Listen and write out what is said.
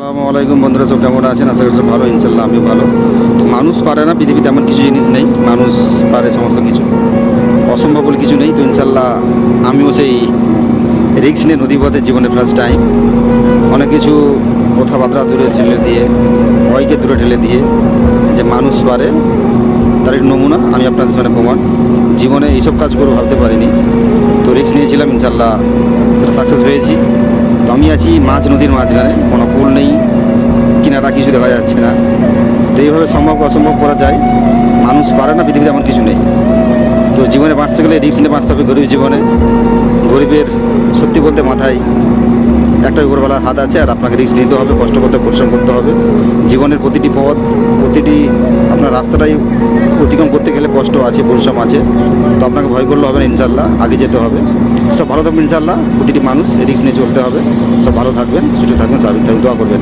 আসসালামু আলাইকুম বন্ধুরা, সব কেমন আছেন? আশা করছি ভালো। ইনশাল্লাহ আমিও ভালো। তো মানুষ পারে না, পৃথিবীতে এমন কিছু জিনিস নেই। মানুষ পারে সমস্ত কিছু, অসম্ভব বলে কিছু নেই। তো ইনশাল্লাহ আমিও সেই রিক্স নিয়ে নদীপথের জীবনে ফার্স্ট টাইম অনেক কিছু কথাবার্তা দূরে ঠেলে দিয়ে, ভয়কে দূরে ঠেলে দিয়ে যে মানুষ পারে তার একটি নমুনা আমি আপনাদের সামনে প্রমাণ। জীবনে এইসব কাজ করে ভাবতে পারিনি, তো রিক্স নিয়েছিলাম, ইনশাল্লাহ সেটা সাকসেস হয়েছি। তো আমি আছি মাঝ নদীর মাঝখানে, কোনো পুল নেই, কিনারা কিছু দেখা যাচ্ছে না। তো এইভাবে সম্ভব অসম্ভব করা যায়। মানুষ পারে না, পৃথিবীতে এমন কিছু নেই। তো জীবনে বাঁচতে গেলে রিক্স নিয়ে বাঁচতে হবে। গরিব জীবনে, গরিবের সত্যি বলতে মাথায় একটা উপরবেলার হাত আছে, আর আপনাকে রিস্ক নিতে হবে, কষ্ট করতে, পরিশ্রম করতে হবে। জীবনের প্রতিটি পথ, প্রতিটি আপনার রাস্তাটাই অতিক্রম করতে গেলে কষ্ট আছে, পরিশ্রম আছে। তো আপনাকে ভয় করলে হবে না, ইনশাল্লাহ আগে যেতে হবে। সব ভালো থাকবেন ইনশাল্লাহ। প্রতিটি মানুষ রিস্ক নিয়ে চলতে হবে। সব ভালো থাকবেন, সুস্থ থাকবেন, স্বাভাবিক থাকবেন, দোয়া করবেন।